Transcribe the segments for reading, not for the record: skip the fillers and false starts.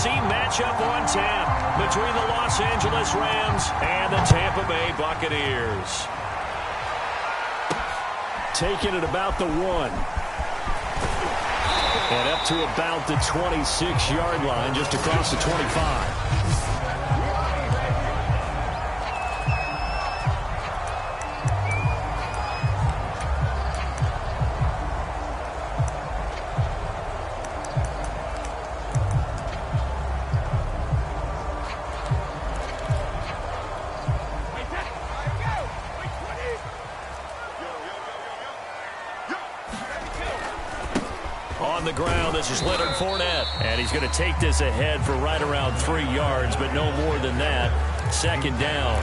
AFC matchup on tap between the Los Angeles Rams and the Tampa Bay Buccaneers. Taking it about the 1. And up to about the 26-yard line, just across the 25. On the ground, this is Leonard Fournette. And he's going to take this ahead for right around 3 yards, but no more than that. Second down.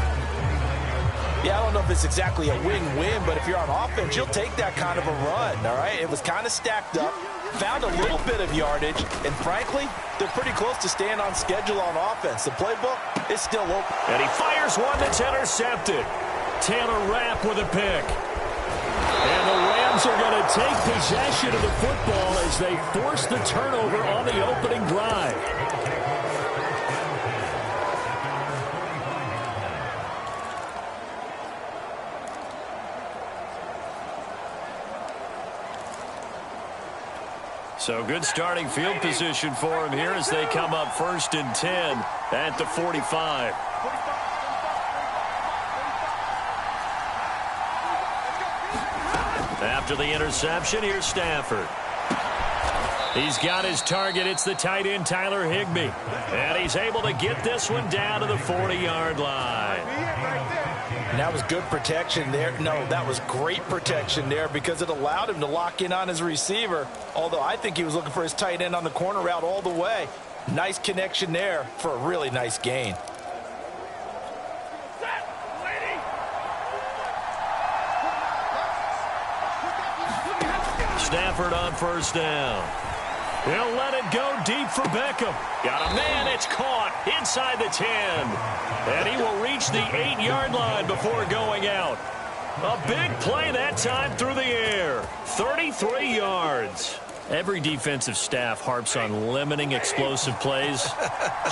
Yeah, I don't know if it's exactly a win-win, but if you're on offense, you'll take that kind of a run, all right? It was kind of stacked up, found a little bit of yardage, and frankly, they're pretty close to staying on schedule on offense. The playbook is still open. And he fires one that's intercepted. Taylor Rapp with a pick. And the Rams are going to take possession of the football as they force the turnover on the opening drive. So good starting field position for him here as they come up 1st and 10 at the 45. After the interception, here's Stafford. He's got his target. It's the tight end, Tyler Higbee. And he's able to get this one down to the 40-yard line. And that was good protection there. No, that was great protection there because it allowed him to lock in on his receiver, although I think he was looking for his tight end on the corner route all the way. Nice connection there for a really nice gain. Stafford on 1st down. He'll let it go deep for Beckham. Got a man, it's caught inside the 10. And he will reach the 8-yard line before going out. A big play that time through the air. 33 yards. Every defensive staff harps on limiting explosive plays.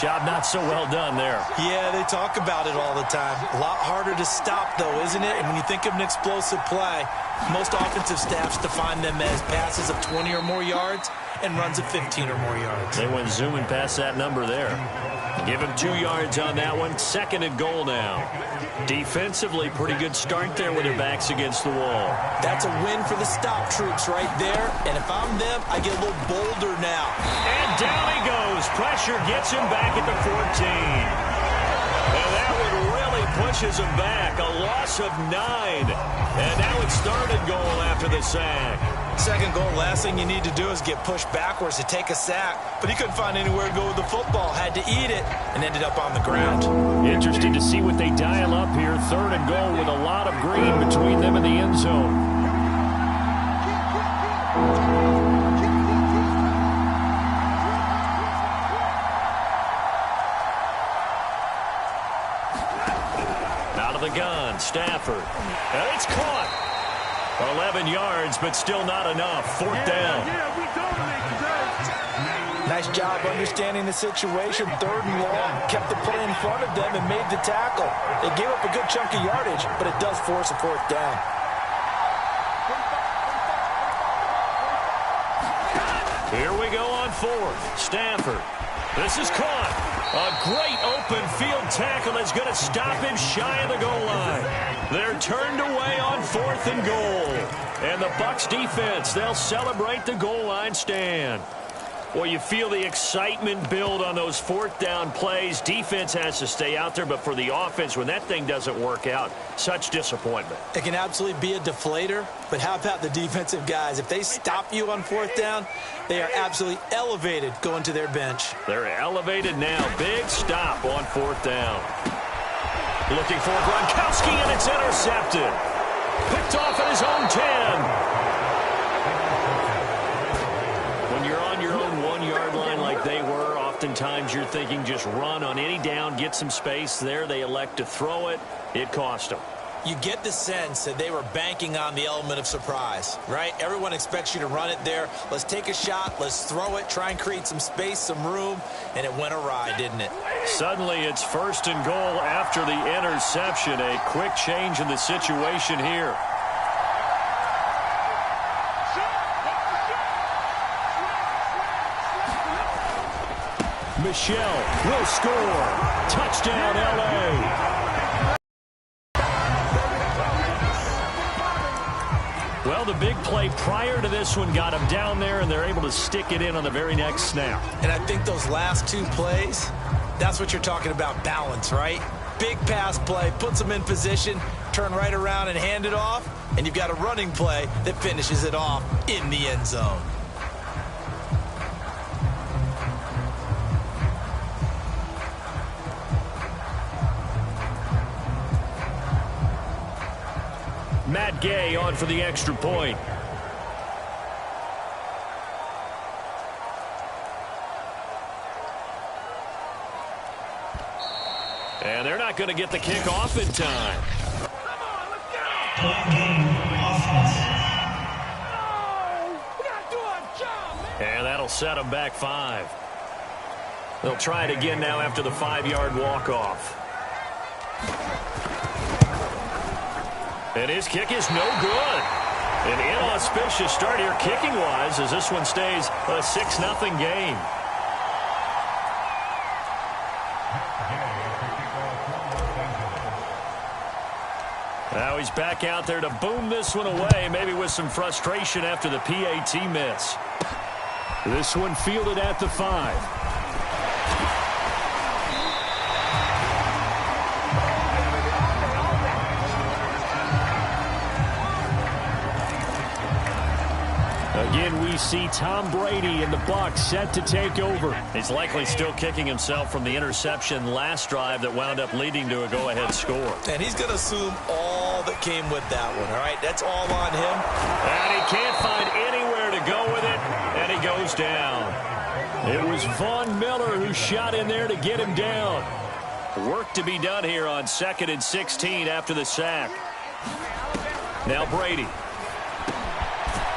Job not so well done there. Yeah, they talk about it all the time. A lot harder to stop, though, isn't it? And when you think of an explosive play, most offensive staffs define them as passes of 20 or more yards and runs of 15 or more yards. They went zooming past that number there. Give him 2 yards on that one. 2nd and goal now. Defensively, pretty good start there with their backs against the wall. That's a win for the stop troops right there. And if I'm them, I get a little bolder now. And down he goes. Pressure gets him back at the 14. And that one really pushes him back. A loss of 9. And now it's 3rd and goal after the sack. 2nd goal, last thing you need to do is get pushed backwards to take a sack. But he couldn't find anywhere to go with the football. Had to eat it and ended up on the ground. Interesting to see what they dial up here. 3rd and goal with a lot of green between them and the end zone. Out of the gun, Stafford. And it's caught. 11 yards, but still not enough. 4th down. Nice job understanding the situation. 3rd and long. Kept the play in front of them and made the tackle. They gave up a good chunk of yardage, but it does force a 4th down. Here we go on 4th. Stafford. This is caught. A great open field tackle is going to stop him shy of the goal line. They're turned away on 4th and goal. And the Bucs defense, they'll celebrate the goal line stand. Well, you feel the excitement build on those 4th down plays. Defense has to stay out there, but for the offense, when that thing doesn't work out, such disappointment. It can absolutely be a deflator, but how about the defensive guys? If they stop you on 4th down, they are absolutely elevated going to their bench. They're elevated now. Big stop on 4th down. Looking for Gronkowski, and it's intercepted. Picked off at his own 10. When you're on your own 1-yard line like they were, oftentimes you're thinking just run on any down, get some space there. They elect to throw it. It cost them. You get the sense that they were banking on the element of surprise, right? Everyone expects you to run it there. Let's take a shot. Let's throw it. Try and create some space, some room. And it went awry, didn't it? Suddenly, it's 1st and goal after the interception. A quick change in the situation here. Michelle will score. Touchdown, L.A. Well, the big play prior to this one got him down there, and they're able to stick it in on the very next snap. And I think those last 2 plays, that's what you're talking about, balance, right? Big pass play, puts them in position, turn right around and hand it off, and you've got a running play that finishes it off in the end zone. Matt Gay on for the extra point. And they're not going to get the kick off in time. And that'll set them back 5. They'll try it again now after the 5-yard walk-off. And his kick is no good. An inauspicious start here kicking-wise as this one stays a 6-0 game. Now he's back out there to boom this one away, maybe with some frustration after the PAT miss. This one fielded at the 5. Again, we see Tom Brady and the Bucs set to take over. He's likely still kicking himself from the interception last drive that wound up leading to a go-ahead score. And he's going to assume all that came with that one, all right? That's all on him. And he can't find anywhere to go with it, and he goes down. It was Von Miller who shot in there to get him down. Work to be done here on 2nd and 16 after the sack. Now Brady.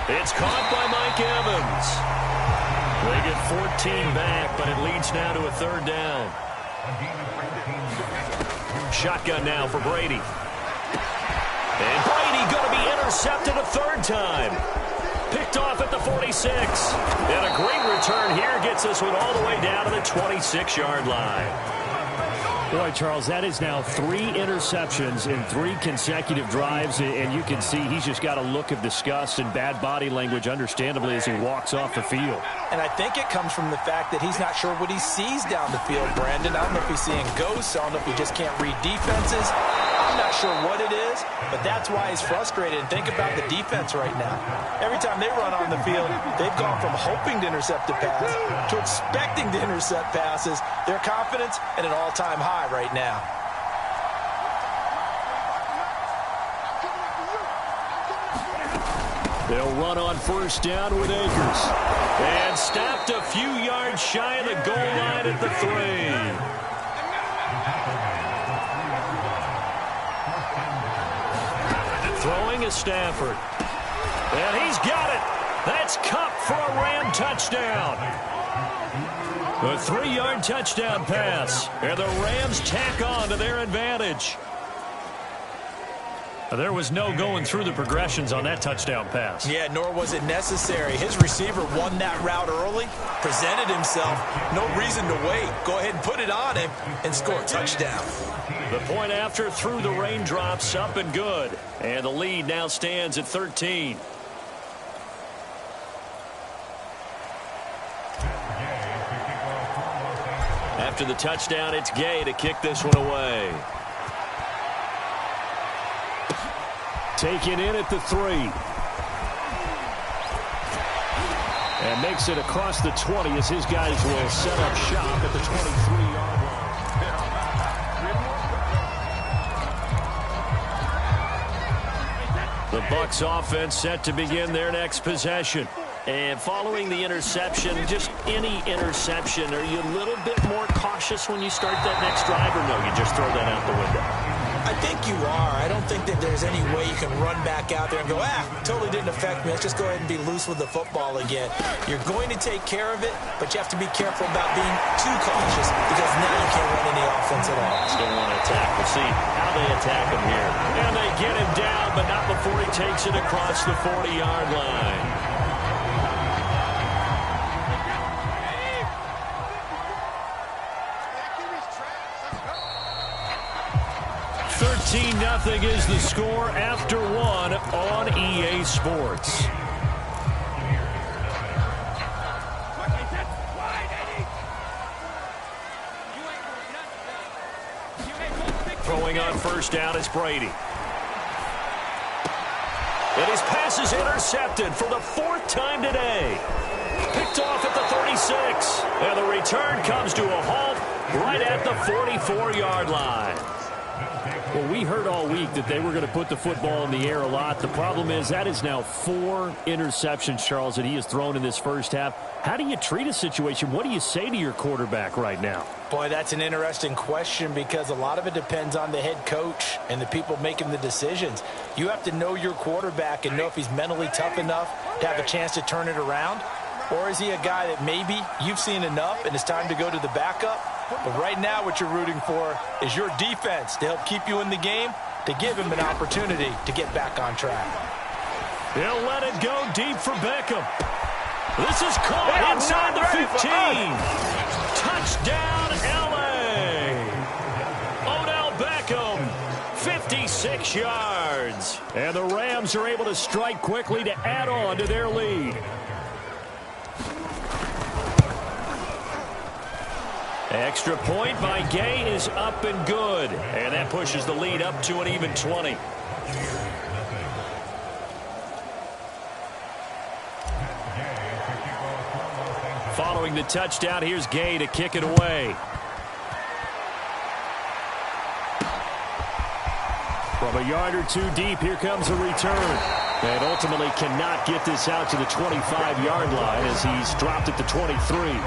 It's caught by Mike Evans. They get 14 back, but it leads now to a 3rd down. Shotgun now for Brady. And Brady going to be intercepted a 3rd time. Picked off at the 46. And a great return here gets this one all the way down to the 26-yard line. Boy, Charles, that is now 3 interceptions in 3 consecutive drives, and you can see he's just got a look of disgust and bad body language, understandably, as he walks off the field. And I think it comes from the fact that he's not sure what he sees down the field, Brandon. I don't know if he's seeing ghosts. I don't know if he just can't read defenses. I'm not sure what it is, but that's why he's frustrated. And think about the defense right now. Every time they run on the field, they've gone from hoping to intercept a pass to expecting to intercept passes. Their confidence at an all-time high right now. They'll run on 1st down with Akers. And stopped a few yards shy of the goal line at the 3. Throwing is Stafford. And he's got it. That's Kupp for a Ram touchdown. A 3-yard touchdown pass. And the Rams tack on to their advantage. There was no going through the progressions on that touchdown pass. Yeah, nor was it necessary. His receiver won that route early, presented himself. No reason to wait. Go ahead and put it on him and score a touchdown. The point after through the raindrops, up and good. And the lead now stands at 13. After the touchdown, it's Gay to kick this one away. Taken in at the 3. And makes it across the 20 as his guys will set up shop at the 23-yard line. The Bucs offense set to begin their next possession. And following the interception, just any interception, are you a little bit more cautious when you start that next drive, or no, you just throw that out the window? I think you are. I don't think that there's any way you can run back out there and go, totally didn't affect me. Let's just go ahead and be loose with the football again. You're going to take care of it, but you have to be careful about being too cautious because now you can't run any offense at all. Still want to attack. We'll see how they attack him here. And they get him down, but not before he takes it across the 40-yard line. 13-0 is the score after one on EA Sports. Throwing on first down is Brady. And his pass is intercepted for the fourth time today. Picked off at the 36. And the return comes to a halt right at the 44-yard line. Well, we heard all week that they were going to put the football in the air a lot. The problem is that is now 4 interceptions, Charles, that he has thrown in this first half. How do you treat a situation? What do you say to your quarterback right now? Boy, that's an interesting question because a lot of it depends on the head coach and the people making the decisions. You have to know your quarterback and know if he's mentally tough enough to have a chance to turn it around. Or is he a guy that maybe you've seen enough and it's time to go to the backup? But right now what you're rooting for is your defense to help keep you in the game, to give him an opportunity to get back on track. He'll let it go deep for Beckham. This is caught inside the 15. Touchdown, L.A. Odell Beckham, 56 yards. And the Rams are able to strike quickly to add on to their lead. Extra point by Gay is up and good. And that pushes the lead up to an even 20. Following the touchdown, here's Gay to kick it away. From a yard or two deep, here comes a return. And ultimately cannot get this out to the 25-yard line as he's dropped at the 23.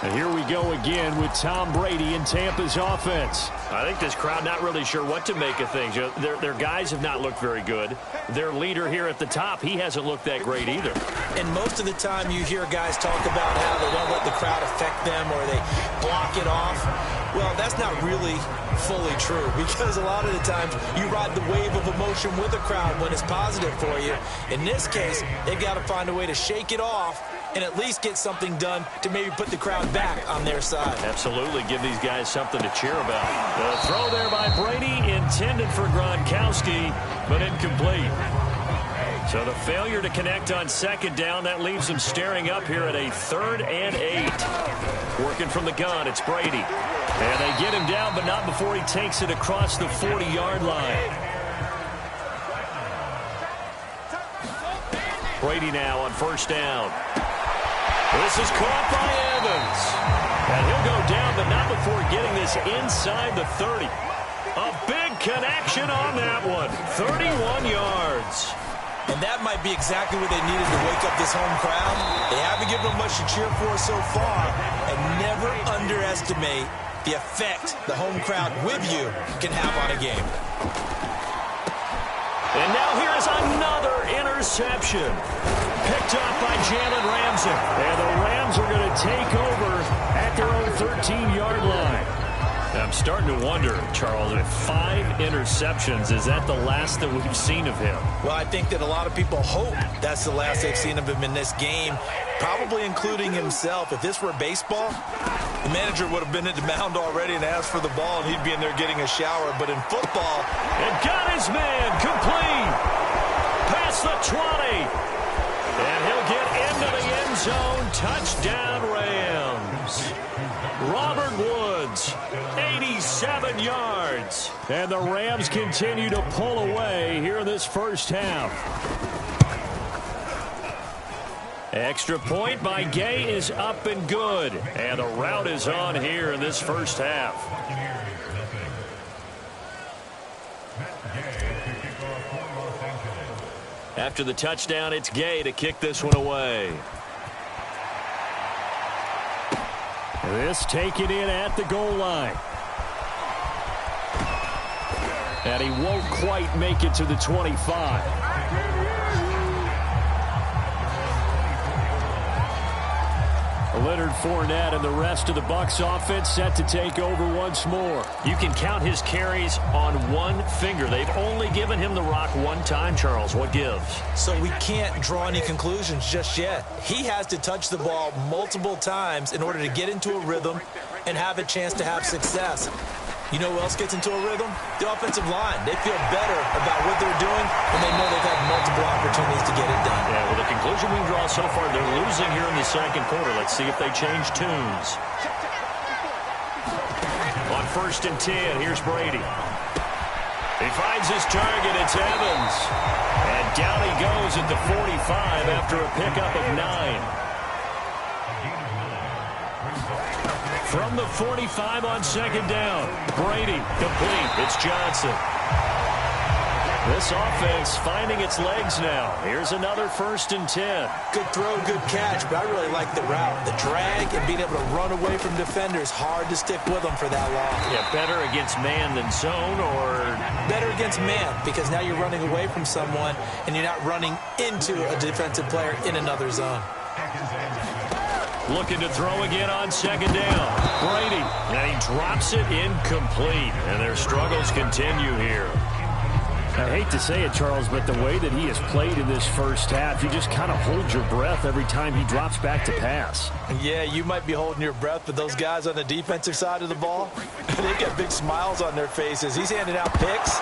And here we go again with Tom Brady in Tampa's offense. I think this crowd not really sure what to make of things. You know, their guys have not looked very good. Their leader here at the top, he hasn't looked that great either. And most of the time you hear guys talk about how they don't let the crowd affect them or they block it off. Well, that's not really fully true because a lot of the times you ride the wave of emotion with a crowd when it's positive for you. In this case, they've got to find a way to shake it off and at least get something done to maybe put the crowd back on their side. Absolutely. Give these guys something to cheer about. The throw there by Brady intended for Gronkowski, but incomplete. So the failure to connect on second down, that leaves them staring up here at a 3rd and 8. Working from the gun, it's Brady. And they get him down, but not before he takes it across the 40-yard line. Brady now on first down. This is caught by Evans. And he'll go down, but not before getting this inside the 30. A big connection on that one. 31 yards. And that might be exactly what they needed to wake up this home crowd. They haven't given them much to cheer for so far. And never underestimate the effect the home crowd with you can have on a game. And now here's another interception. Picked up by Jalen Ramsey. And the Rams are going to take over at their own 13-yard line. I'm starting to wonder, Charles, if 5 interceptions, is that the last that we've seen of him? Well, I think that a lot of people hope that's the last they've seen of him in this game, probably including himself. If this were baseball, the manager would have been at the mound already and asked for the ball, and he'd be in there getting a shower. But in football... And got his man complete. Past the 20. And he'll get into the end zone. Touchdown, Rams. Robert Woods, 87 yards. And the Rams continue to pull away here in this first half. Extra point by Gay is up and good. And the route is on here in this first half. After the touchdown, it's Gay to kick this one away. This taken in at the goal line. And he won't quite make it to the 25. Leonard Fournette and the rest of the Bucs offense set to take over once more. You can count his carries on one finger. They've only given him the rock one time, Charles. What gives? So we can't draw any conclusions just yet. He has to touch the ball multiple times in order to get into a rhythm and have a chance to have success. You know who else gets into a rhythm? The offensive line. They feel better about what they're doing when they know they've had multiple opportunities to get it done. Yeah, well, the conclusion we can draw so far, they're losing here in the second quarter. Let's see if they change tunes. On 1st and 10, here's Brady. He finds his target. It's Evans. And down he goes at the 45 after a pickup of 9. From the 45 on 2nd down. Brady, complete. It's Johnson. This offense finding its legs now. Here's another 1st and 10. Good throw, good catch, but I really like the route. The drag and being able to run away from defenders. Hard to stick with them for that long. Yeah, better against man than zone, or? Better against man, because now you're running away from someone and you're not running into a defensive player in another zone. Looking to throw again on 2nd down. Brady, and he drops it incomplete. And their struggles continue here. I hate to say it, Charles, but the way that he has played in this first half, you just kind of hold your breath every time he drops back to pass. Yeah, you might be holding your breath, but those guys on the defensive side of the ball, they've got big smiles on their faces. He's handing out picks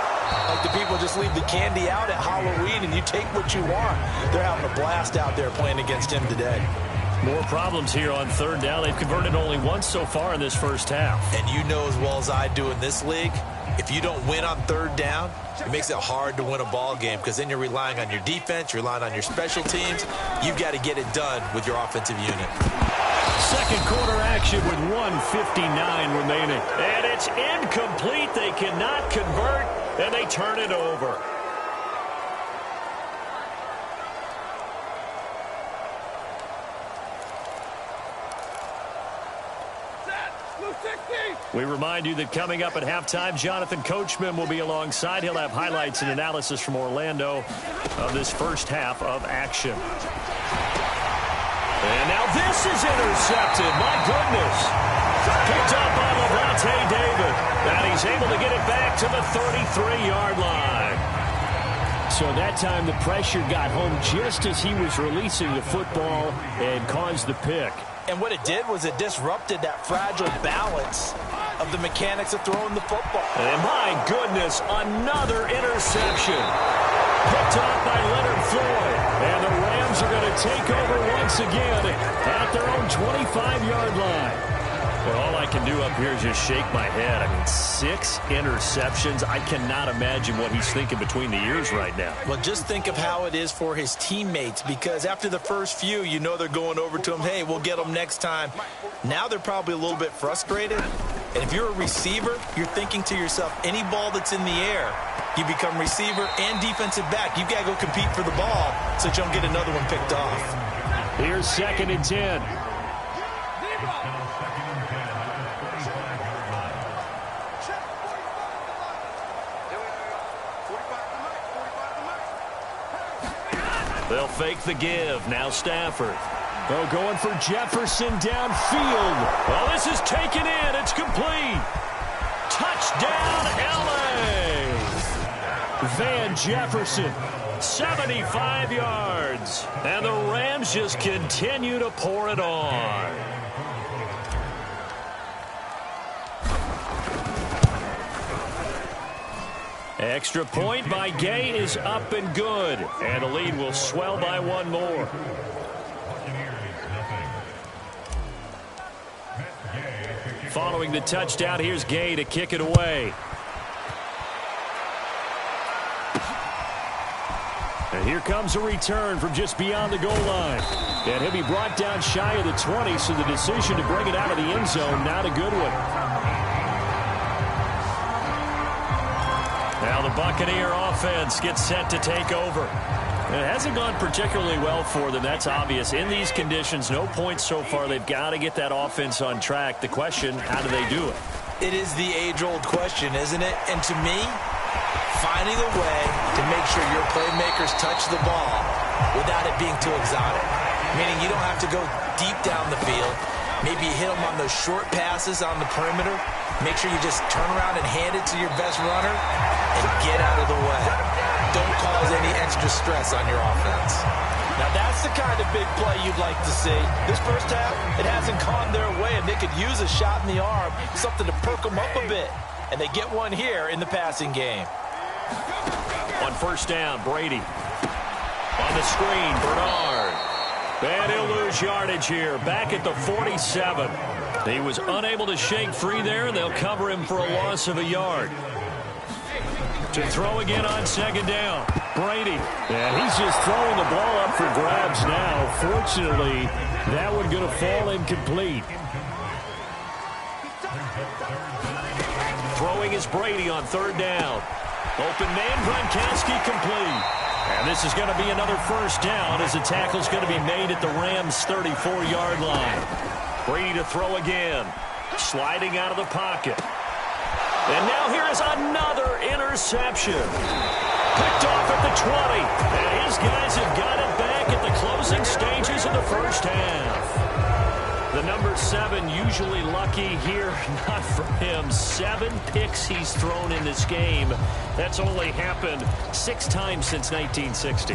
like the people just leave the candy out at Halloween and you take what you want. They're having a blast out there playing against him today. More problems here on 3rd down. They've converted only once so far in this first half. And you know as well as I do in this league, if you don't win on 3rd down, it makes it hard to win a ball game because then you're relying on your defense, you're relying on your special teams. You've got to get it done with your offensive unit. Second quarter action with 1:59 remaining. And it's incomplete. They cannot convert, and they turn it over. We remind you that coming up at halftime, Jonathan Coachman will be alongside. He'll have highlights and analysis from Orlando of this first half of action. And now this is intercepted. My goodness. Picked up by Levante David. And he's able to get it back to the 33-yard line. So that time the pressure got home just as he was releasing the football and caused the pick. And what it did was it disrupted that fragile balance of the mechanics of throwing the football. And my goodness, another interception. Picked off by Leonard Floyd. And the Rams are going to take over once again at their own 25-yard line. Well, all I can do up here is just shake my head. I mean, 6 interceptions. I cannot imagine what he's thinking between the ears right now. Well, just think of how it is for his teammates, because after the first few, you know they're going over to him, hey, we'll get them next time. Now they're probably a little bit frustrated. And if you're a receiver, you're thinking to yourself, any ball that's in the air, you become receiver and defensive back. You've got to go compete for the ball so that you don't get another one picked off. Here's 2nd and 10. They'll fake the give. Now Stafford. Oh, going for Jefferson downfield. Well, this is taken in. It's complete. Touchdown, L.A. Van Jefferson, 75 yards. And the Rams just continue to pour it on. Extra point by Gay is up and good. And the lead will swell by one more. Following the touchdown, here's Gay to kick it away. And here comes a return from just beyond the goal line. And he'll be brought down shy of the 20, so the decision to bring it out of the end zone, not a good one. Now the Buccaneer offense gets set to take over. It hasn't gone particularly well for them. That's obvious. In these conditions, no points so far. They've got to get that offense on track. The question, how do they do it? It is the age-old question, isn't it? And to me, finding a way to make sure your playmakers touch the ball without it being too exotic. Meaning you don't have to go deep down the field. Maybe you hit them on those short passes on the perimeter. Make sure you just turn around and hand it to your best runner and get out of the way. Don't cause any extra stress on your offense. Now that's the kind of big play you'd like to see. This first half, it hasn't gone their way, and they could use a shot in the arm, something to perk them up a bit. And they get one here in the passing game. On first down, Brady. On the screen, Bernard. And he'll lose yardage here, back at the 47. He was unable to shake free there, and they'll cover him for a loss of a yard. To throw again on second down, Brady. And he's just throwing the ball up for grabs now. Fortunately, that one going to fall incomplete. Throwing is Brady on third down. Open man, Gronkowski complete. And this is going to be another first down as the tackle's going to be made at the Rams' 34-yard line. Brady to throw again. Sliding out of the pocket. And now here is another interception. Picked off at the 20. And his guys have got it back at the closing stages of the first half. The number 7 usually lucky here. Not for him. 7 picks he's thrown in this game. That's only happened 6 times since 1960.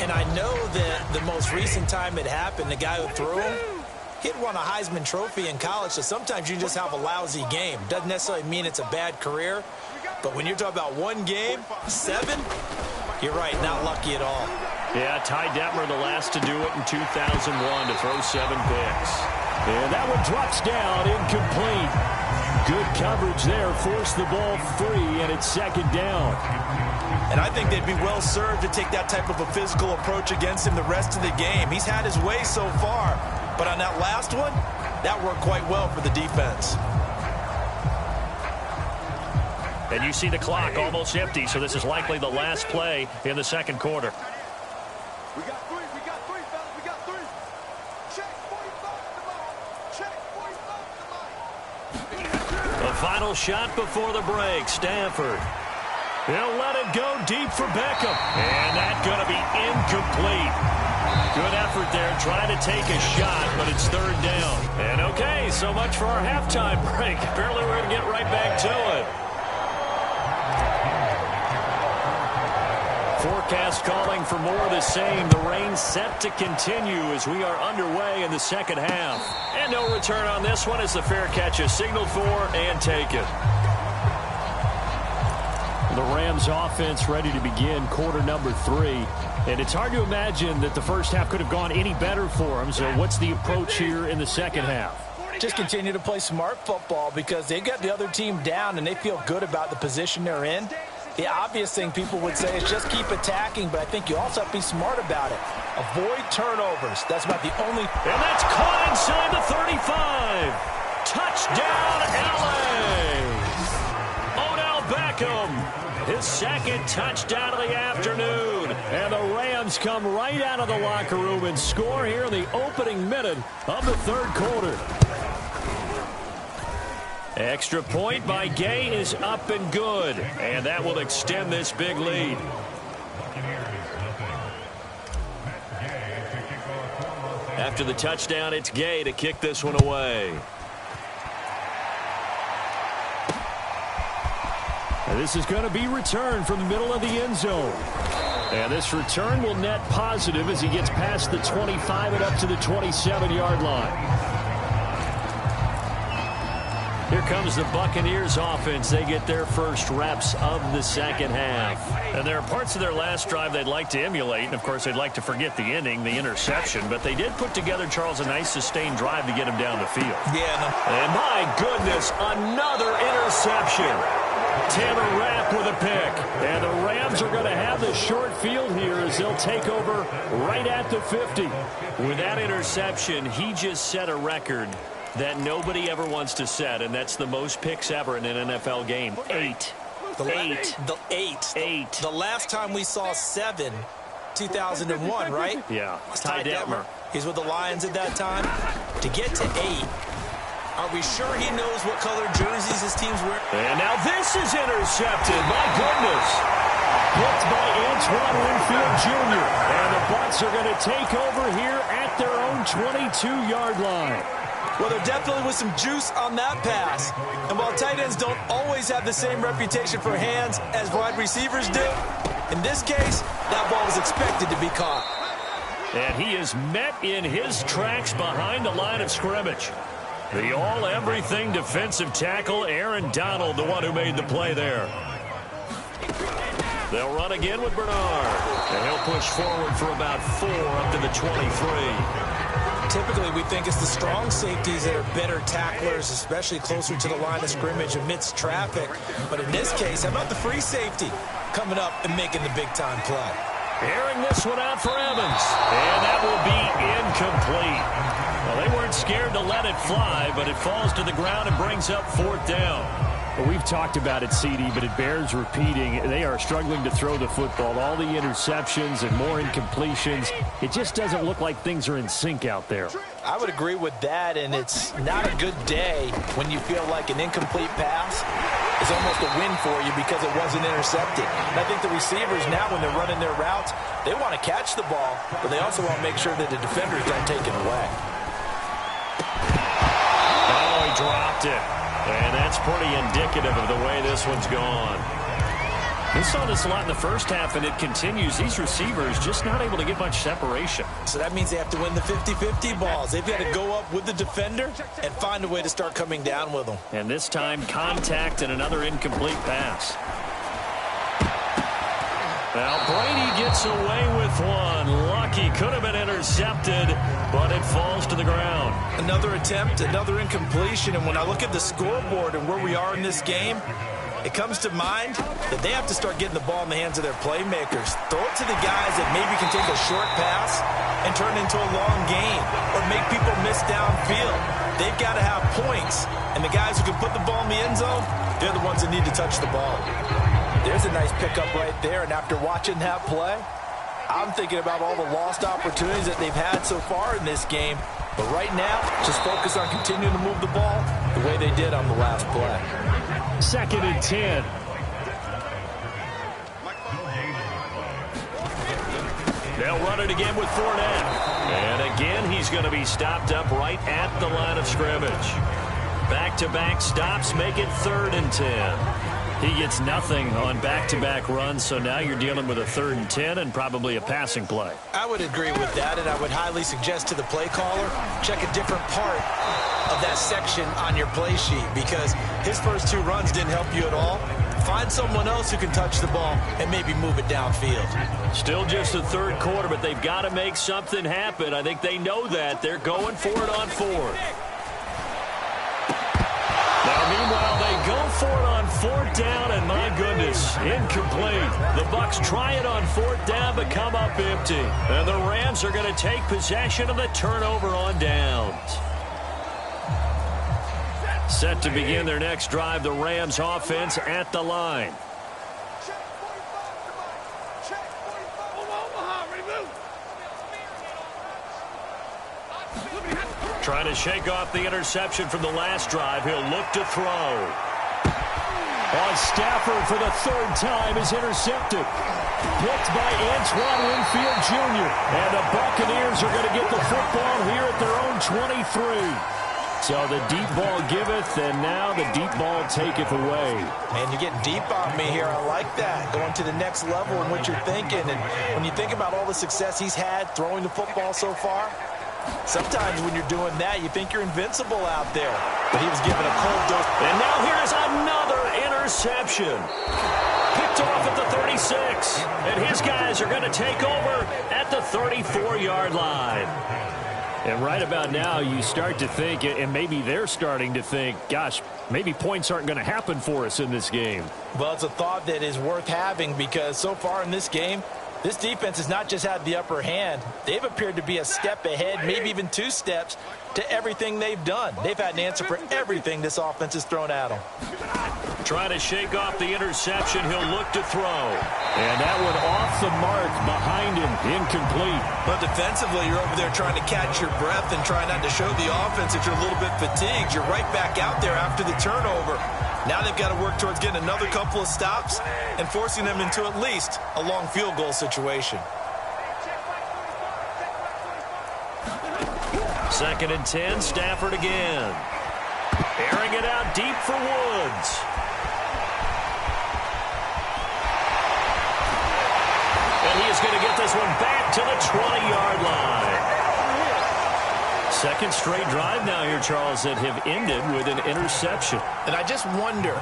And I know that the most recent time it happened, the guy who threw him, he'd won a Heisman Trophy in college, so sometimes you just have a lousy game. Doesn't necessarily mean it's a bad career, but when you're talking about one game, 7, you're right, not lucky at all. Yeah, Ty Detmer, the last to do it in 2001 to throw 7 picks. And that one drops down, incomplete. Good coverage there, forced the ball free, and it's second down. And I think they'd be well served to take that type of a physical approach against him the rest of the game. He's had his way so far. But on that last one, that worked quite well for the defense. And you see the clock almost empty, so this is likely the last play in the second quarter. We got 3, fellas, we got 3. Check 45 the ball. Check 45 the ball. The final shot before the break, Stafford. He'll let it go deep for Beckham. And that's going to be incomplete. Good effort there, trying to take a shot, but it's third down. And okay, so much for our halftime break. Apparently we're going to get right back to it. Forecast calling for more of the same. The rain set to continue as we are underway in the second half. And no return on this one as the fair catch is signaled for and taken. The Rams offense ready to begin quarter number 3. And it's hard to imagine that the first half could have gone any better for them. So what's the approach here in the second half? Just continue to play smart football because they got the other team down and they feel good about the position they're in. The obvious thing people would say is just keep attacking, but I think you also have to be smart about it. Avoid turnovers. That's about the only... And that's caught inside the 35. Touchdown, L.A. Odell Beckham. His second touchdown of the afternoon. And the Rams come right out of the locker room and score here in the opening minute of the third quarter. Extra point by Gay is up and good. And that will extend this big lead. After the touchdown, it's Gay to kick this one away. And this is going to be returned from the middle of the end zone. And this return will net positive as he gets past the 25 and up to the 27-yard line. Here comes the Buccaneers offense. They get their first reps of the second half. And there are parts of their last drive they'd like to emulate. And, of course, they'd like to forget the ending, the interception. But they did put together, Charles, a nice sustained drive to get him down the field. Yeah. And, my goodness, another interception. Taylor Rapp with a pick. And the Rams are going to have the short field here as they'll take over right at the 50. With that interception, he just set a record that nobody ever wants to set, and that's the most picks ever in an NFL game. 8. The last time we saw 7, 2001, right? Yeah. Ty Detmer. He's with the Lions at that time. To get to 8 Are we sure he knows what color jerseys his team's wearing? And now this is intercepted. My goodness. Picked by Antoine Winfield Jr. And the Bucs are going to take over here at their own 22-yard line. Well, there definitely was some juice on that pass. And while tight ends don't always have the same reputation for hands as wide receivers do, in this case, that ball was expected to be caught. And he is met in his tracks behind the line of scrimmage. The all-everything defensive tackle, Aaron Donald, the one who made the play there. They'll run again with Bernard. And he'll push forward for about 4 up to the 23. Typically, we think it's the strong safeties that are better tacklers, especially closer to the line of scrimmage amidst traffic. But in this case, how about the free safety coming up and making the big-time play? Airing this one out for Evans. And that will be incomplete. Well, they weren't scared to let it fly, but it falls to the ground and brings up 4th down. Well, we've talked about it, CD, but it bears repeating. They are struggling to throw the football. All the interceptions and more incompletions. It just doesn't look like things are in sync out there. I would agree with that, and it's not a good day when you feel like an incomplete pass is almost a win for you because it wasn't intercepted. And I think the receivers now, when they're running their routes, they want to catch the ball, but they also want to make sure that the defenders don't take it away. Oh, he dropped it. And that's pretty indicative of the way this one's gone. We saw this a lot in the first half, and it continues. These receivers just not able to get much separation. So that means they have to win the 50-50 balls. They've got to go up with the defender and find a way to start coming down with them. And this time, contact and another incomplete pass. Now, Brady gets away with one. Lucky, could have been intercepted, but it falls to the ground. Another attempt, another incompletion, and when I look at the scoreboard and where we are in this game, it comes to mind that they have to start getting the ball in the hands of their playmakers. Throw it to the guys that maybe can take a short pass and turn it into a long game or make people miss downfield. They've got to have points, and the guys who can put the ball in the end zone, they're the ones that need to touch the ball. There's a nice pickup right there, and after watching that play, I'm thinking about all the lost opportunities that they've had so far in this game. But right now, just focus on continuing to move the ball the way they did on the last play. 2nd and 10. They'll run it again with Fournette. And again, he's going to be stopped up right at the line of scrimmage. Back-to-back stops make it 3rd and 10. He gets nothing on back-to-back runs, so now you're dealing with a 3rd and 10 and probably a passing play. I would agree with that, and I would highly suggest to the play caller, check a different part of that section on your play sheet, because his first 2 runs didn't help you at all. Find someone else who can touch the ball and maybe move it downfield. Still just the 3rd quarter, but they've got to make something happen. I think they know that. They're going for it on 4th. Now, meanwhile, they go for it on 4th down, and my goodness, incomplete. The Bucs try it on 4th down, but come up empty. And the Rams are going to take possession of the turnover on downs. Set to begin their next drive, the Rams offense at the line. Trying to shake off the interception from the last drive. He'll look to throw. On Stafford for the 3rd time is intercepted. Picked by Antoine Winfield Jr. And the Buccaneers are going to get the football here at their own 23. So the deep ball giveth, and now the deep ball taketh away. And you're getting deep on me here. I like that. Going to the next level in what you're thinking. And when you think about all the success he's had throwing the football so far, sometimes when you're doing that, you think you're invincible out there. But he was given a cold dose. And now here's another interception. Picked off at the 36. And his guys are going to take over at the 34-yard line. And right about now, you start to think, and maybe they're starting to think, gosh, maybe points aren't going to happen for us in this game. Well, it's a thought that is worth having, because so far in this game, this defense has not just had the upper hand. They've appeared to be a step ahead, maybe even 2 steps, to everything they've done. They've had an answer for everything this offense has thrown at them. Trying to shake off the interception. He'll look to throw. And that one off the mark behind him. Incomplete. But defensively, you're over there trying to catch your breath and try not to show the offense that you're a little bit fatigued. You're right back out there after the turnover. Now they've got to work towards getting another couple of stops and forcing them into at least a long field goal situation. 2nd and 10, Stafford again. Airing it out deep for Woods. And he is going to get this one back to the 20-yard line. Second straight drive now here, Charles, that have ended with an interception. And I just wonder,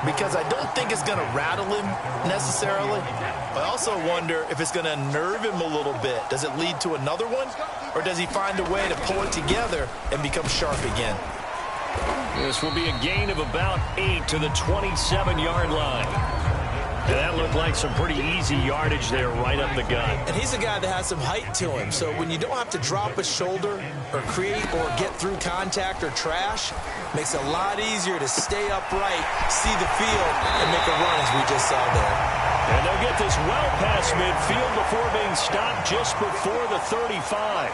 because I don't think it's going to rattle him necessarily. I also wonder if it's going to unnerve him a little bit. Does it lead to another one? Or does he find a way to pull it together and become sharp again? This will be a gain of about 8 to the 27-yard line. And that looked like some pretty easy yardage there right up the gut. And he's a guy that has some height to him. So when you don't have to drop a shoulder or create or get through contact or trash, makes it a lot easier to stay upright, see the field, and make a run as we just saw there. And they'll get this well past midfield before being stopped just before the 35.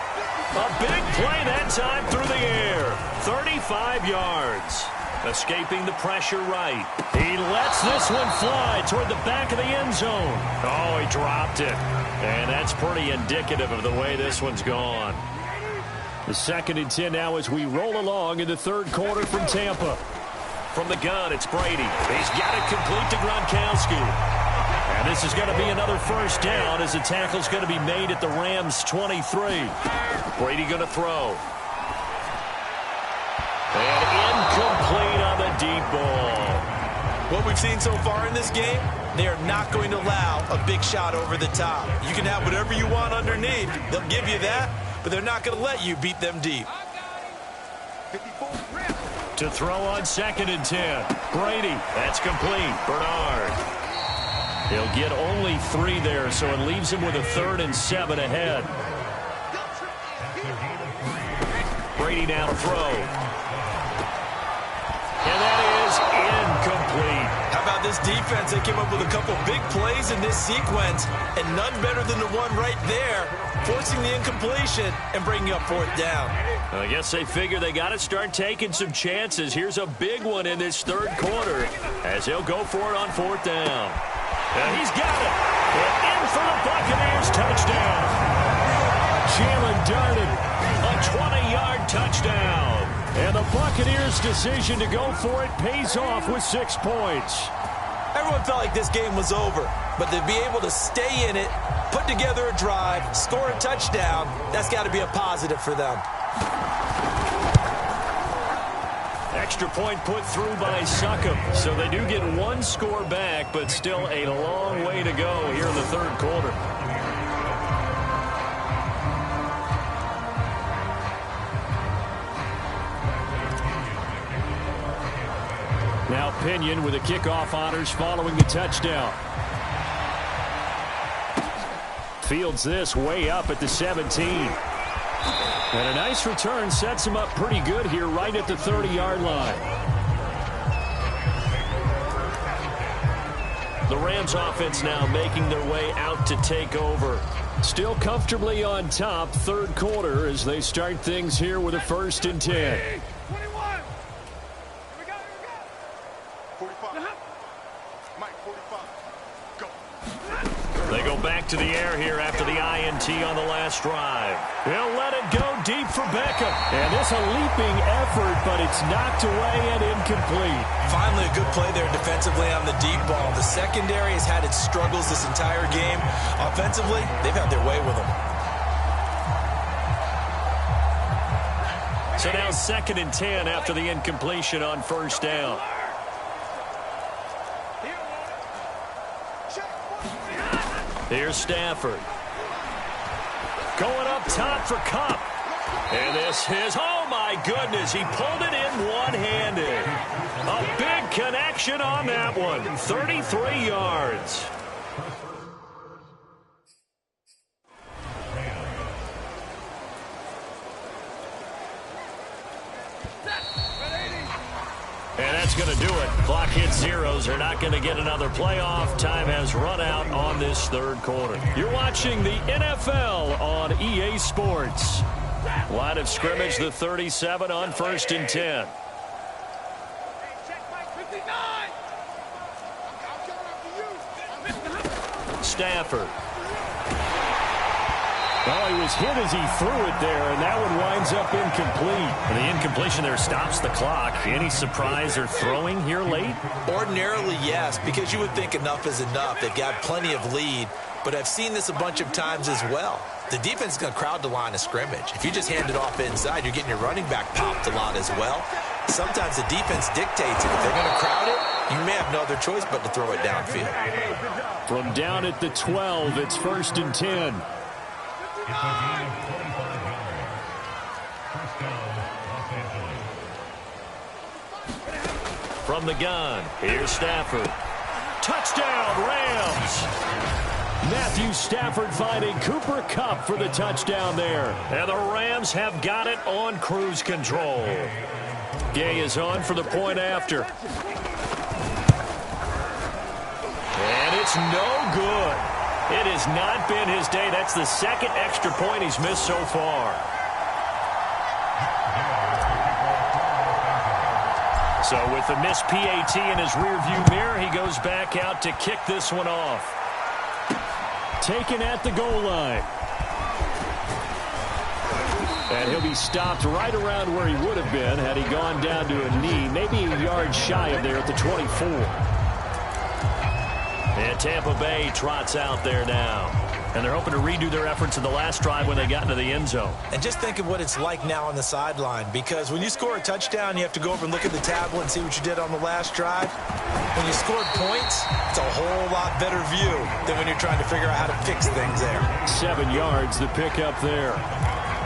A big play that time through the air. 35 yards. Escaping the pressure right. He lets this one fly toward the back of the end zone. Oh, he dropped it. And that's pretty indicative of the way this one's gone. The 2nd and 10 now as we roll along in the 3rd quarter from Tampa. From the gun, it's Brady. He's got it complete to Gronkowski. And this is going to be another first down as the tackle's going to be made at the Rams' 23. Brady going to throw. And incomplete on the deep ball. What we've seen so far in this game, they are not going to allow a big shot over the top. You can have whatever you want underneath. They'll give you that, but they're not going to let you beat them deep. To throw on 2nd and 10. Brady, that's complete. Bernard. He'll get only 3 there, so it leaves him with a 3rd and 7 ahead. Brady now to throw. And that is incomplete. How about this defense? They came up with a couple big plays in this sequence, and none better than the one right there, forcing the incompletion and bringing up 4th down. I guess they figure they got to start taking some chances. Here's a big one in this 3rd quarter as he'll go for it on 4th down. And he's got it. And in for the Buccaneers touchdown. Jalen Darden. A 20-yard touchdown. And the Buccaneers' decision to go for it pays off with 6 points. Everyone felt like this game was over, but to be able to stay in it, put together a drive, score a touchdown, that's got to be a positive for them. Extra point put through by Succop, so they do get 1 score back, but still a long way to go here in the 3rd quarter. Now Pinion with the kickoff honors following the touchdown. Fields this way up at the 17. And a nice return sets him up pretty good here right at the 30-yard line. The Rams offense now making their way out to take over. Still comfortably on top, 3rd quarter as they start things here with a 1st and 10. 45. Mike, 45. Go. They go back to the air here after the INT on the last drive. They'll let it go deep for Beckham. And it's a leaping effort, but it's knocked away and incomplete. Finally, a good play there defensively on the deep ball. The secondary has had its struggles this entire game. Offensively, they've had their way with them. So now 2nd and 10 after the incompletion on 1st down. Here's Stafford. Going up top for Kupp. And this is, oh my goodness, he pulled it in one-handed. A big connection on that one. 33 yards. And that's going to do it. Clock hits zeros. They're not going to get another playoff. Time has run out on this third quarter. You're watching the NFL on EA Sports. Line of scrimmage, the 37 on 1st and 10. Stafford. Well, he was hit as he threw it there, and that one winds up incomplete. And the incompletion there stops the clock. Any surprise or throwing here late? Ordinarily, yes, because you would think enough is enough. They've got plenty of lead, but I've seen this a bunch of times as well. The defense is going to crowd the line of scrimmage. If you just hand it off inside, you're getting your running back popped a lot as well. Sometimes the defense dictates it. If they're going to crowd it, you may have no other choice but to throw it downfield. From down at the 12, it's 1st and 10. From the gun, here's Stafford. Touchdown, Rams! Matthew Stafford finding Cooper Kupp for the touchdown there. And the Rams have got it on cruise control. Gay is on for the point after. And it's no good. It has not been his day. That's the second extra point he's missed so far. So with the missed PAT in his rearview mirror, he goes back out to kick this one off. Taken at the goal line. And he'll be stopped right around where he would have been had he gone down to a knee, maybe a yard shy of there at the 24. And Tampa Bay trots out there now. And they're hoping to redo their efforts in the last drive when they got into the end zone. And just think of what it's like now on the sideline, because when you score a touchdown, you have to go over and look at the tablet and see what you did on the last drive. When you scored points, it's a whole lot better view than when you're trying to figure out how to fix things there. 7 yards, the pickup there.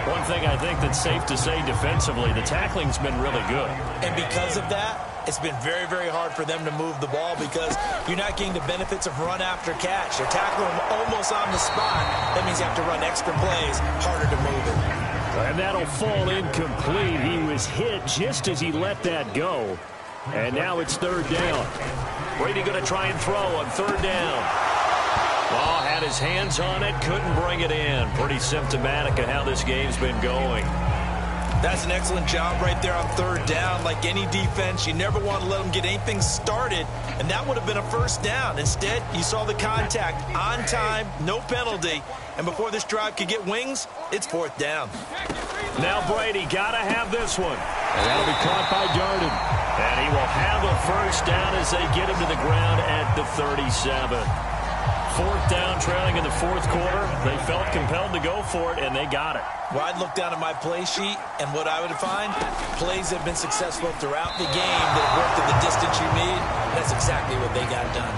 One thing I think that's safe to say defensively, the tackling's been really good. And because of that, it's been very, very hard for them to move the ball because you're not getting the benefits of run after catch. They're tackling them almost on the spot. That means you have to run extra plays, harder to move it. And that'll fall incomplete. He was hit just as he let that go. And now it's 3rd down. Brady going to try and throw on 3rd down. Oh, had his hands on it, couldn't bring it in. Pretty symptomatic of how this game's been going. That's an excellent job right there on 3rd down. Like any defense, you never want to let them get anything started, and that would have been a 1st down. Instead, you saw the contact on time, no penalty, and before this drive could get wings, it's 4th down. Now Brady got to have this one. And that'll be caught by Darden. And he will have a 1st down as they get him to the ground at the 37. 4th down, trailing in the 4th quarter. They felt compelled to go for it, and they got it. Well, I'd look down at my play sheet, and what I would find, plays that have been successful throughout the game that have worked at the distance you need. That's exactly what they got done.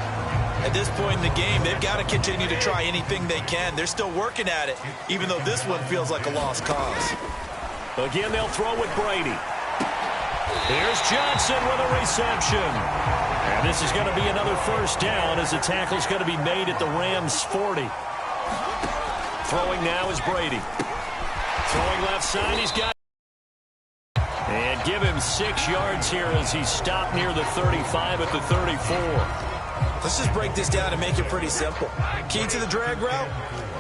At this point in the game, they've got to continue to try anything they can. They're still working at it, even though this one feels like a lost cause. Again, they'll throw with Brady. Here's Johnson with a reception. And this is going to be another 1st down as the tackle's going to be made at the Rams' 40. Throwing now is Brady. Throwing left side, he's got. And give him 6 yards here as he's stopped near the 35 at the 34. Let's just break this down and make it pretty simple. Key to the drag route,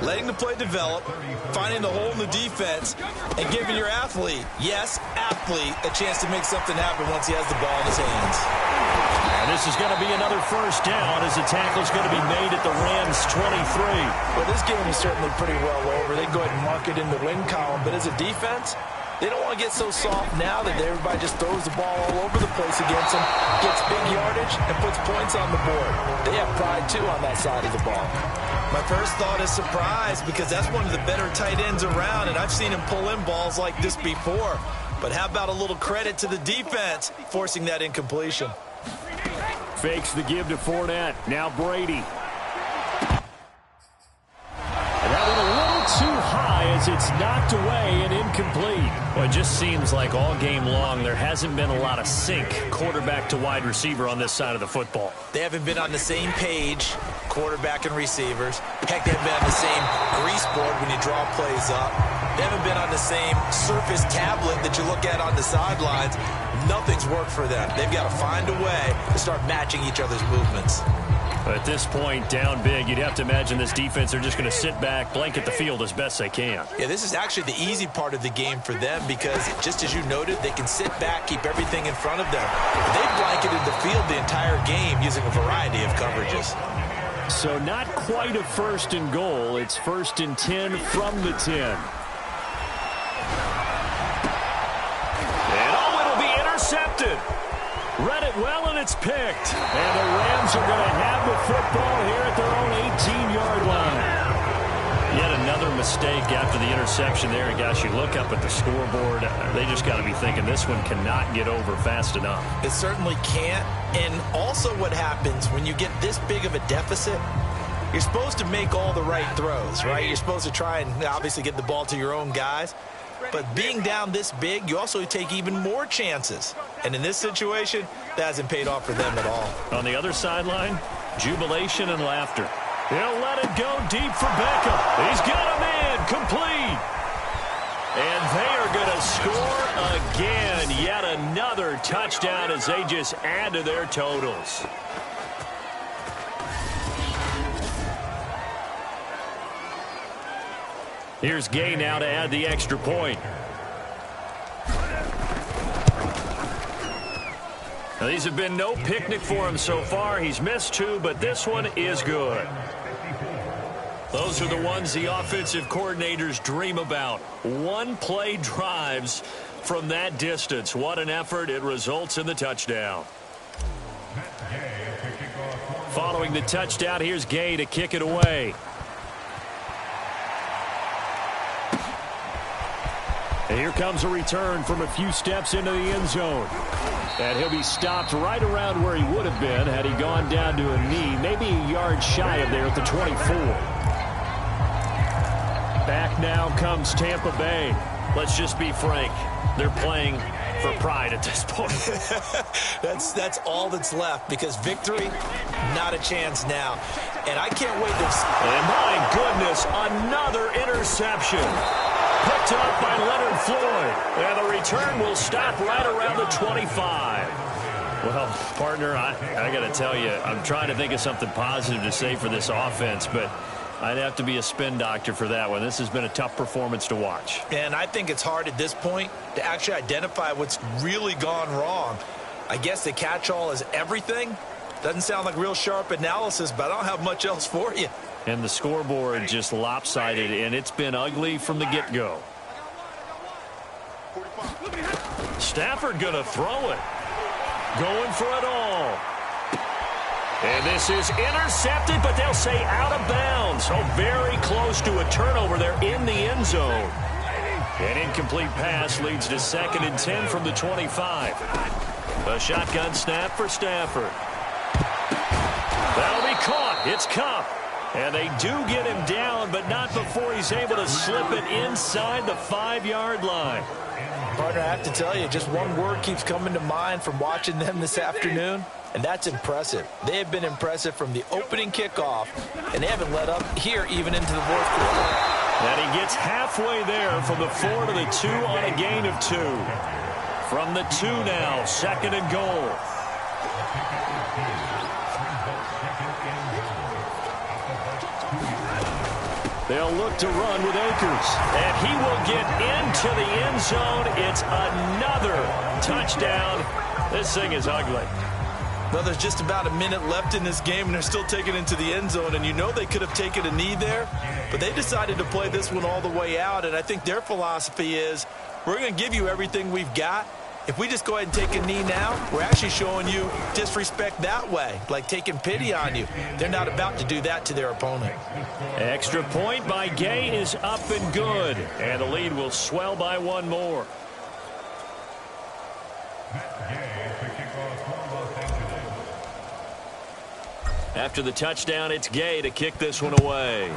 letting the play develop, finding the hole in the defense, and giving your athlete, yes, athlete, a chance to make something happen once he has the ball in his hands. And this is going to be another 1st down as the tackle's going to be made at the Rams' 23. Well, this game is certainly pretty well over. They go ahead and mark it in the win column, but as a defense, they don't want to get so soft now that everybody just throws the ball all over the place against them, gets big yardage, and puts points on the board. They have pride, too, on that side of the ball. My first thought is surprise because that's one of the better tight ends around, and I've seen him pull in balls like this before. But how about a little credit to the defense forcing that incompletion? Fakes the give to Fournette. Now Brady. And that one a little too high as it's knocked away and incomplete. Well, it just seems like all game long there hasn't been a lot of sync quarterback to wide receiver on this side of the football. They haven't been on the same page, quarterback and receivers. Heck, they haven't been on the same grease board when you draw plays up. They haven't been on the same Surface tablet that you look at on the sidelines. Nothing's worked for them. They've got to find a way to start matching each other's movements. But at this point, down big, you'd have to imagine this defense are just going to sit back, blanket the field as best they can. Yeah, this is actually the easy part of the game for them because, just as you noted, they can sit back, keep everything in front of them. They've blanketed the field the entire game using a variety of coverages. So not quite a 1st and goal. It's 1st and 10 from the 10. And it'll be intercepted. Read it well, and it's picked. And the Rams are going to have the football here at their own 18-yard line. Yet another mistake after the interception there. And, gosh, you look up at the scoreboard. They just got to be thinking this one cannot get over fast enough. It certainly can't. And also what happens when you get this big of a deficit, you're supposed to make all the right throws, right? You're supposed to try and obviously get the ball to your own guys. But being down this big, you also take even more chances. And in this situation, that hasn't paid off for them at all. On the other sideline, jubilation and laughter. He'll let it go deep for Beckham. He's got him in, complete. And they are going to score again. Yet another touchdown as they just add to their totals. Here's Gay now to add the extra point. Now, these have been no picnic for him so far. He's missed 2, but this one is good. Those are the ones the offensive coordinators dream about. One-play drives from that distance. What an effort. It results in the touchdown. Following the touchdown, here's Gay to kick it away. And here comes a return from a few steps into the end zone. And he'll be stopped right around where he would have been had he gone down to a knee, maybe a yard shy of there at the 24. Back now comes Tampa Bay. Let's just be frank. They're playing for pride at this point. That's all that's left because victory, not a chance now. And I can't wait to... And my goodness, another interception. Picked up by Leonard Floyd. And the return will stop right around the 25. Well, partner, I got to tell you, I'm trying to think of something positive to say for this offense, but I'd have to be a spin doctor for that one. This has been a tough performance to watch. And I think it's hard at this point to actually identify what's really gone wrong. I guess the catch-all is everything. Doesn't sound like real sharp analysis, but I don't have much else for you. And the scoreboard just lopsided, and it's been ugly from the get-go. Stafford going to throw it. Going for it all. And this is intercepted, but they'll say out of bounds. So very close to a turnover there in the end zone. An incomplete pass leads to 2nd and 10 from the 25. A shotgun snap for Stafford. That'll be caught. It's Kupp. And they do get him down, but not before he's able to slip it inside the 5-yard line. Partner, I have to tell you, just one word keeps coming to mind from watching them this afternoon, and that's impressive. They have been impressive from the opening kickoff, and they haven't let up here even into the 4th quarter. And he gets halfway there from the 4 to the 2 on a gain of 2. From the 2 now, 2nd and goal. They'll look to run with Akers. And he will get into the end zone. It's another touchdown. This thing is ugly. Well, there's just about a minute left in this game, and they're still taking it into the end zone. And you know they could have taken a knee there, but they decided to play this one all the way out. And I think their philosophy is, we're going to give you everything we've got. If we just go ahead and take a knee now, we're actually showing you disrespect that way, like taking pity on you. They're not about to do that to their opponent. Extra point by Gay is up and good. And the lead will swell by 1 more. After the touchdown, it's Gay to kick this one away.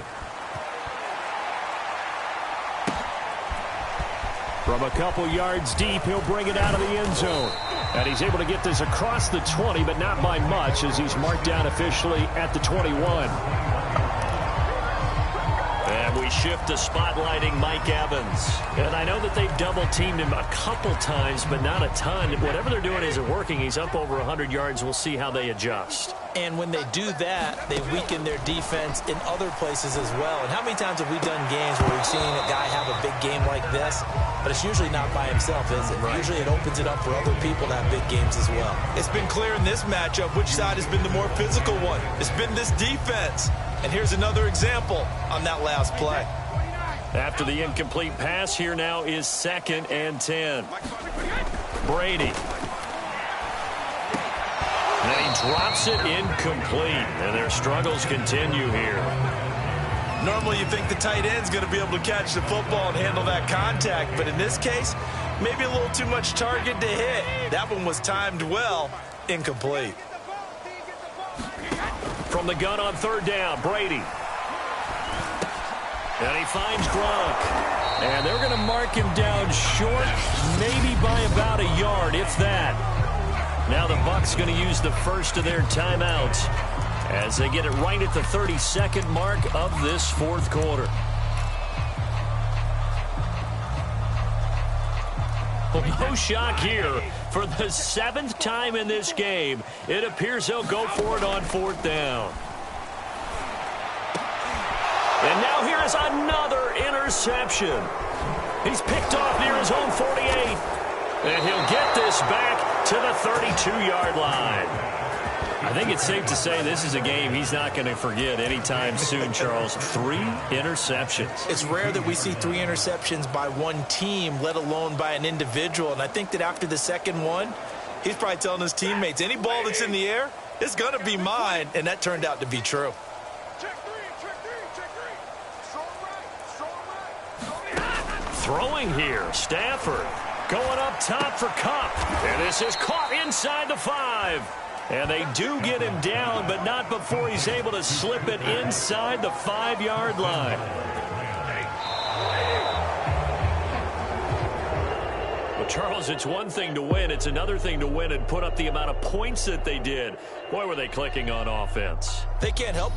From a couple yards deep, he'll bring it out of the end zone. And he's able to get this across the 20, but not by much, as he's marked down officially at the 21. And we shift to spotlighting Mike Evans. And I know that they've double-teamed him a couple times, but not a ton. Whatever they're doing isn't working. He's up over 100 yards. We'll see how they adjust. And when they do that, they weaken their defense in other places as well. And how many times have we done games where we've seen a guy have a big game like this, but it's usually not by himself, is it? Right. Usually it opens it up for other people to have big games as well. It's been clear in this matchup which side has been the more physical one. It's been this defense. And here's another example on that last play. After the incomplete pass, here now is 2nd and 10. Brady. And he drops it incomplete. And their struggles continue here. Normally you think the tight end's going to be able to catch the football and handle that contact. But in this case, maybe a little too much target to hit. That one was timed well. Incomplete. From the gun on 3rd down, Brady. And he finds Gronk. And they're going to mark him down short, maybe by about a yard, if that. Now the Bucs going to use the first of their timeouts as they get it right at the 32nd mark of this 4th quarter. Well, no shock here. For the 7th time in this game, it appears he'll go for it on 4th down. And now here is another interception. He's picked off near his own 48. And he'll get this back to the 32-yard line. I think it's safe to say this is a game he's not going to forget anytime soon, Charles. 3 interceptions. It's rare that we see 3 interceptions by one team, let alone by an individual. And I think that after the second one, he's probably telling his teammates, any ball that's in the air, it's going to be mine. And that turned out to be true. Check three. Strong right. Throwing here, Stafford going up top for Kupp. And this is caught inside the 5. And they do get him down, but not before he's able to slip it inside the 5-yard line. Well, Charles, it's one thing to win. It's another thing to win and put up the amount of points that they did. Boy, were they clicking on offense. they can't help